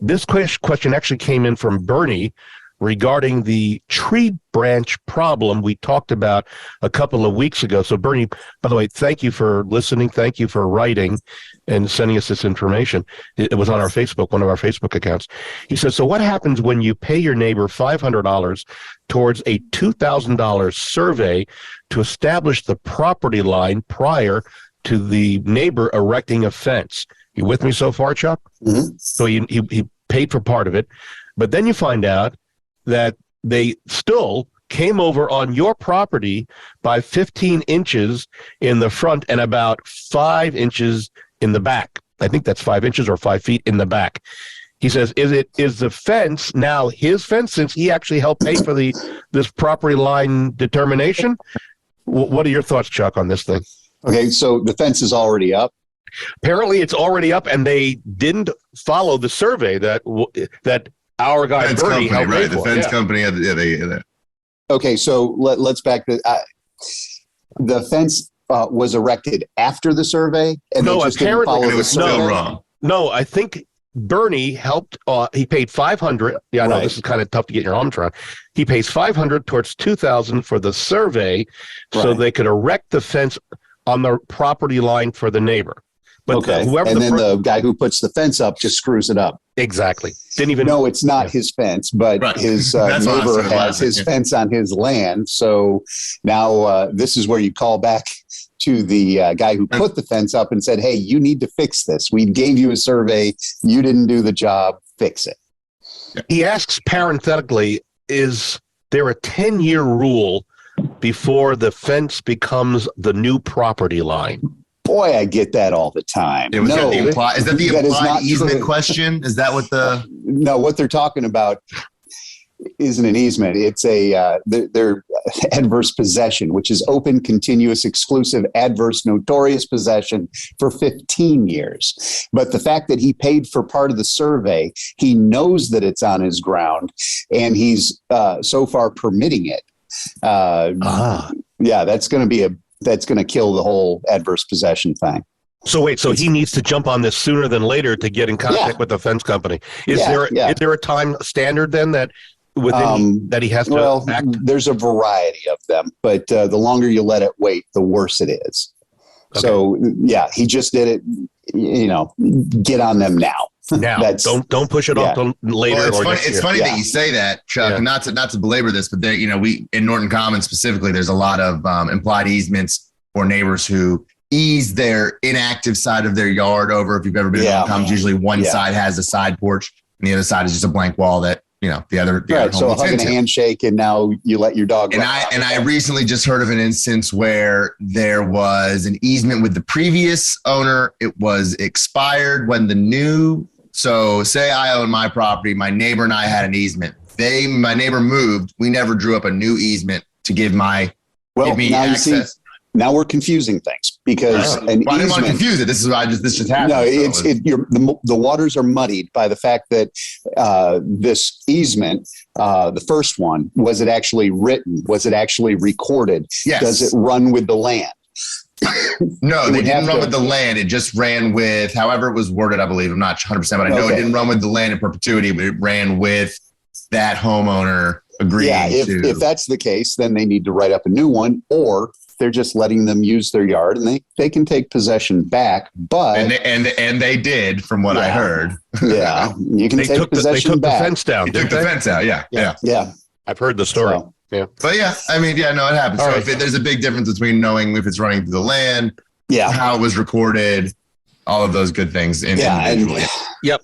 This question actually came in from Bernie regarding the tree branch problem we talked about a couple of weeks ago. So Bernie, by the way, thank you for listening. Thank you for writing and sending us this information. It was on our Facebook, one of our Facebook accounts. He says, so what happens when you pay your neighbor $500 towards a $2,000 survey to establish the property line prior to the neighbor erecting a fence? You with me so far, Chuck? Mm-hmm. So he paid for part of it, but then you find out that they still came over on your property by 15 inches in the front and about 5 inches in the back. I think that's 5 inches or 5 feet in the back. He says, is the fence now his fence since he actually helped pay for this property line determination? What are your thoughts, Chuck, on this thing? Okay, so the fence is already up. Apparently, it's already up, and they didn't follow the survey that our guy fence Bernie company, helped pay right? The for. fence company. Yeah. Okay, so let's back to the fence was erected after the survey, and No, they just didn't apparently follow it the was still survey? wrong. No, I think Bernie helped. He paid $500. Yeah, I know Right. this is kind of tough to get your arms around. He pays $500 towards $2,000 for the survey, so Right. they could erect the fence on the property line for the neighbor. But Okay, whoever and then the guy who puts the fence up just screws it up. exactly didn't even No, it's not his fence, but Right. his That's what I was neighbor sort of has laughing, his yeah. fence on his land. So now this is where you call back to the guy who put the fence up and said, hey, you need to fix this. We gave you a survey. You didn't do the job. Fix it. He asks parenthetically, is there a 10-year rule before the fence becomes the new property line? Boy, I get that all the time. Is that the that is implied not easement true. question? Is that what the? No, what they're talking about isn't an easement. It's their adverse possession, which is open, continuous, exclusive, adverse, notorious possession for 15 years. But the fact that he paid for part of the survey, he knows that it's on his ground, and he's so far permitting it. Yeah, that's going to kill the whole adverse possession thing. So wait, so he needs to jump on this sooner than later to get in contact with the fence company. Is there a time standard then that within that he has to act? There's a variety of them, but the longer you let it wait, the worse it is. Okay. So yeah, he just did it. Get on them now. Now, don't push it off till later. Well, it's funny that you say that, Chuck. Yeah. Not to belabor this, but there, we in Norton Commons specifically, there's a lot of implied easements for neighbors who ease their inactive side of their yard over. If you've ever been in Norton Commons, usually one side has a side porch, and the other side is just a blank wall that the other. Right. So a hug and a handshake, and now you let your dog. I recently just heard of an instance where there was an easement with the previous owner. It was expired when the new. So say I own my property, my neighbor and I had an easement. My neighbor moved. We never drew up a new easement to give me access. Now we're confusing things because an easement. I didn't want to confuse it. This just happened. No, the waters are muddied by the fact that this easement, the first one, was it actually written? Was it actually recorded? Yes. Does it run with the land? No, they didn't run with the land. It just ran with, however it was worded, I believe. I'm not 100%, but I know it didn't run with the land in perpetuity, but it ran with that homeowner agreeing if that's the case, then they need to write up a new one, or they're just letting them use their yard and they can take possession back. But and they did, from what I heard. Yeah, you can take possession back. The fence down. They took the fence out. Yeah. I've heard the story. So, but it happens. All so right. there's a big difference between knowing if it's running through the land, how it was recorded, all of those good things individually. Yep.